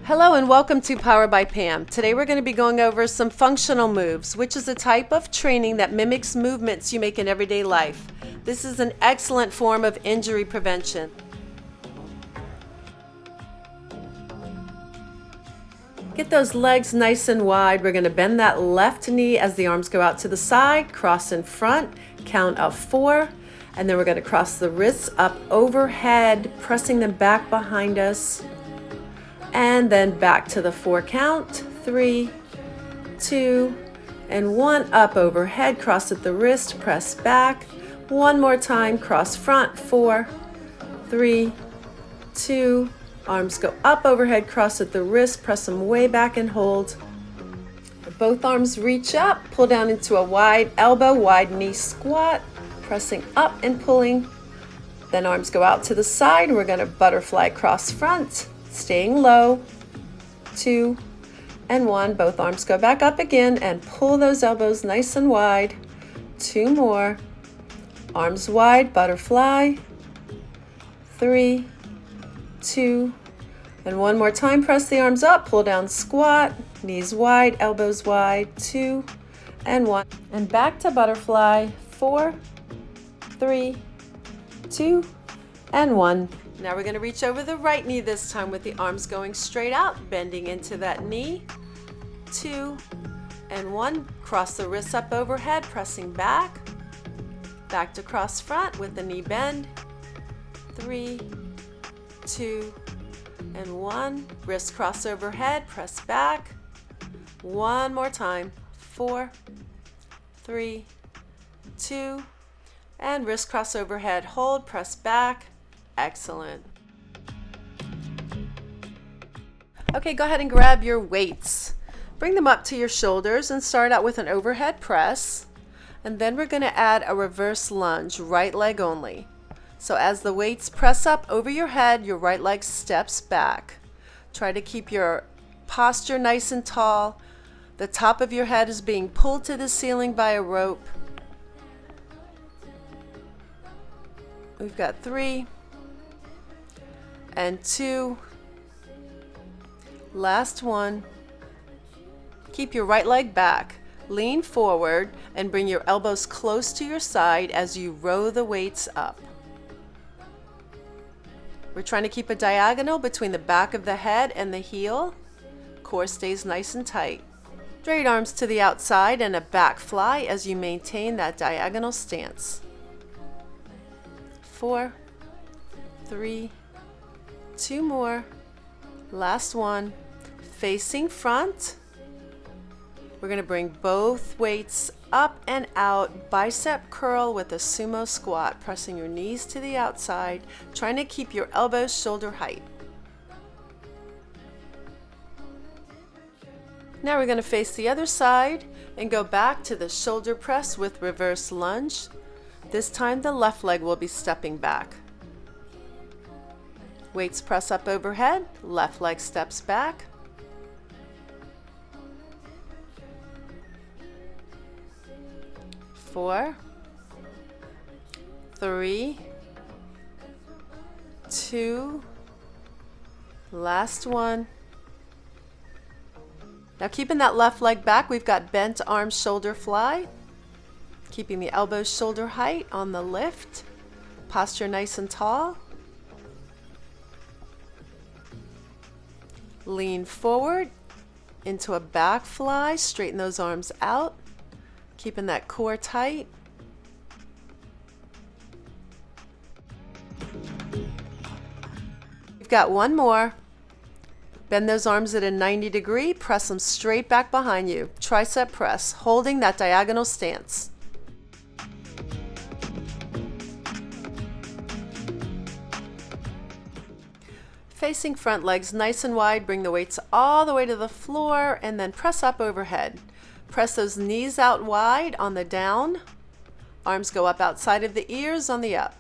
Hello and welcome to Power by Pam. Today we're going to be going over some functional moves, which is a type of training that mimics movements you make in everyday life. This is an excellent form of injury prevention. Get those legs nice and wide. We're going to bend that left knee as the arms go out to the side, cross in front, count of 4, and then we're going to cross the wrists up overhead, pressing them back behind us. And then back to the 4 count, 3, 2, and 1, up overhead, cross at the wrist, press back. One more time, cross front, 4, 3, 2, arms go up overhead, cross at the wrist, press them way back and hold. Both arms reach up, pull down into a wide elbow, wide knee squat, pressing up and pulling. Then arms go out to the side, we're going to butterfly cross front. Staying low, 2 and 1, both arms go back up again and pull those elbows nice and wide. 2 more, arms wide, butterfly, 3, 2, and 1 more time, press the arms up, pull down, squat, knees wide, elbows wide, 2 and 1, and back to butterfly, 4, 3, 2, and 1. Now we're going to reach over the right knee this time with the arms going straight out, bending into that knee. 2 and 1. Cross the wrists up overhead, pressing back. Back to cross front with the knee bend. 3, 2, and 1. Wrist cross overhead, press back. One more time. 4, 3, 2, and wrist cross overhead. Hold, press back. Excellent. Okay, go ahead and grab your weights. Bring them up to your shoulders and start out with an overhead press. And then we're going to add a reverse lunge, right leg only. So as the weights press up over your head, your right leg steps back. Try to keep your posture nice and tall. The top of your head is being pulled to the ceiling by a rope. We've got 3 and 2. Last one. Keep your right leg back. Lean forward and bring your elbows close to your side as you row the weights up. We're trying to keep a diagonal between the back of the head and the heel. Core stays nice and tight. Straight arms to the outside and a back fly as you maintain that diagonal stance. 4, 3, 2 more, last one, facing front. We're going to bring both weights up and out, bicep curl with a sumo squat, pressing your knees to the outside, trying to keep your elbows shoulder height. Now we're going to face the other side and go back to the shoulder press with reverse lunge. This time the left leg will be stepping back. Weights press up overhead, left leg steps back. Four, 3, 2, last one. Now keeping that left leg back, we've got bent arm shoulder fly. Keeping the elbows shoulder height on the lift. Posture nice and tall. Lean forward into a back fly, straighten those arms out, keeping that core tight. We've got one more. Bend those arms at a 90 degree, press them straight back behind you. Tricep press, holding that diagonal stance. Facing front, legs nice and wide, bring the weights all the way to the floor and then press up overhead. Press those knees out wide on the down. Arms go up outside of the ears on the up.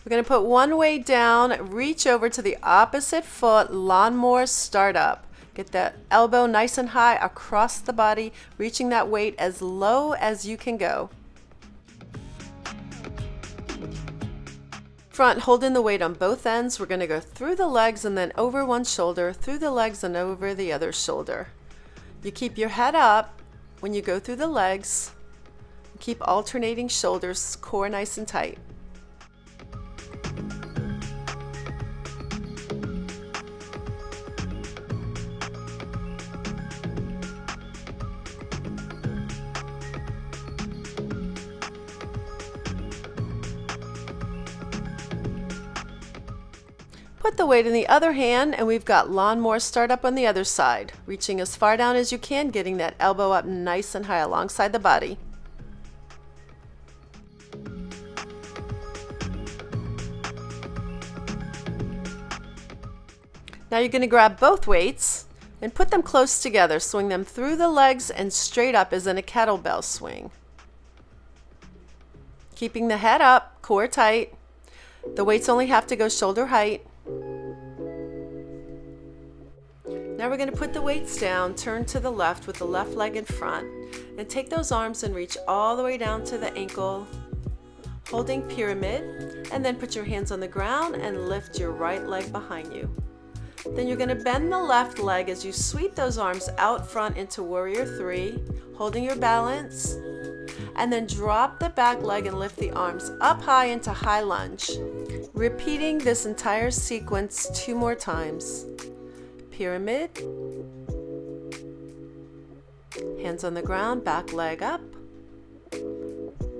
We're going to put one weight down, reach over to the opposite foot, lawnmower start up. Get that elbow nice and high across the body, reaching that weight as low as you can go. Front, holding the weight on both ends. We're going to go through the legs and then over one shoulder, through the legs and over the other shoulder. You keep your head up when you go through the legs. Keep alternating shoulders, core nice and tight. Put the weight in the other hand, and we've got lawnmower start up on the other side, reaching as far down as you can, getting that elbow up nice and high alongside the body. Now you're going to grab both weights and put them close together, swing them through the legs and straight up as in a kettlebell swing. Keeping the head up, core tight. The weights only have to go shoulder height. Now we're going to put the weights down, turn to the left with the left leg in front, and take those arms and reach all the way down to the ankle, holding pyramid, and then put your hands on the ground and lift your right leg behind you. Then you're going to bend the left leg as you sweep those arms out front into warrior three, holding your balance, and then drop the back leg and lift the arms up high into high lunge. Repeating this entire sequence 2 more times. Pyramid, hands on the ground, back leg up,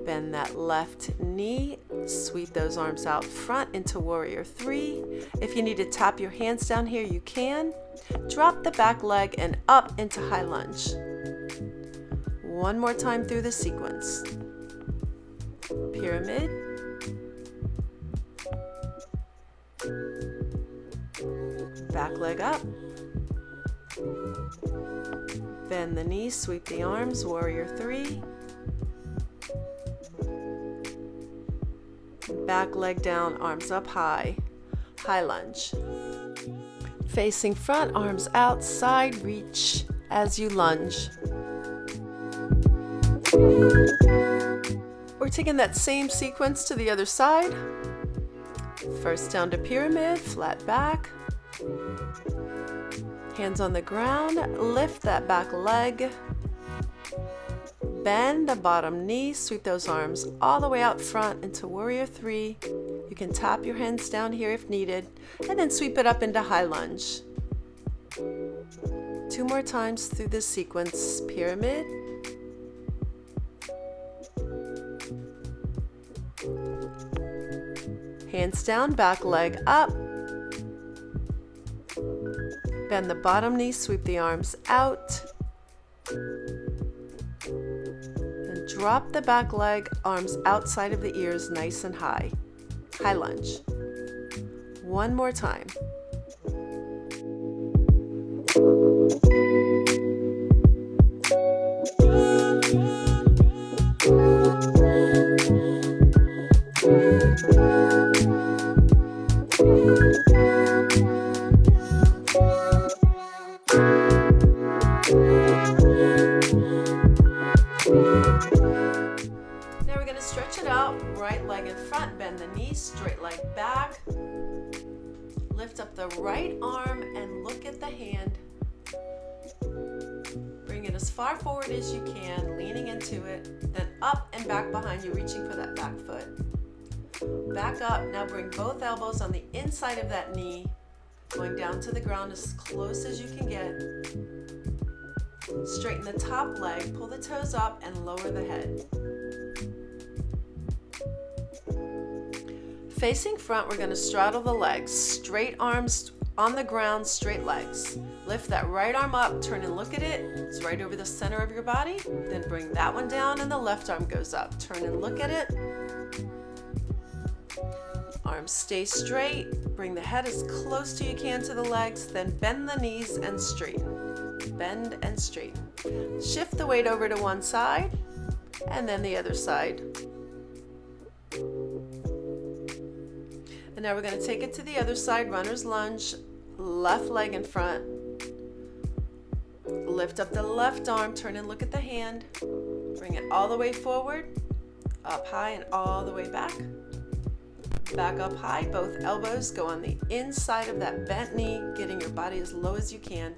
bend that left knee, sweep those arms out front into warrior three. If you need to tap your hands down here, you can. Drop the back leg and up into high lunge. 1 more time through the sequence. Pyramid, back leg up, bend the knees, sweep the arms, warrior three, back leg down, arms up high, high lunge. Facing front, arms out, side reach as you lunge. We're taking that same sequence to the other side. First down to pyramid, flat back. Hands on the ground, lift that back leg. Bend the bottom knee, sweep those arms all the way out front into warrior three. You can tap your hands down here if needed, and then sweep it up into high lunge. 2 more times through this sequence. Pyramid, hands down, back leg up. Bend the bottom knee, sweep the arms out. And drop the back leg, arms outside of the ears, nice and high. High lunge. 1 more time. Now we're going to stretch it out, right leg in front, bend the knees, straight leg back. Lift up the right arm and look at the hand. Bring it as far forward as you can, leaning into it, then up and back behind you, reaching for that back foot. Back up, now bring both elbows on the inside of that knee, going down to the ground as close as you can get. Straighten the top leg, pull the toes up and lower the head. Facing front, we're going to straddle the legs. Straight arms on the ground, straight legs. Lift that right arm up, turn and look at it. It's right over the center of your body. Then bring that one down and the left arm goes up. Turn and look at it. Arms stay straight. Bring the head as close to you can to the legs. Then bend the knees and straighten. Bend and straighten. Shift the weight over to one side and then the other side. And now we're going to take it to the other side, runner's lunge, left leg in front, Lift up the left arm, turn and look at the hand. Bring it all the way forward, up high and all the way back. Back up high, both elbows go on the inside of that bent knee, getting your body as low as you can.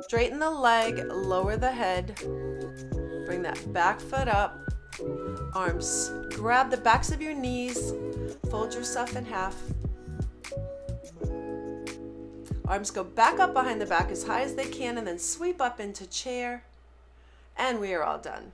Straighten the leg, lower the head. Bring that back foot up. Arms, grab the backs of your knees. Fold yourself in half. Arms go back up behind the back as high as they can and then sweep up into chair. And we are all done.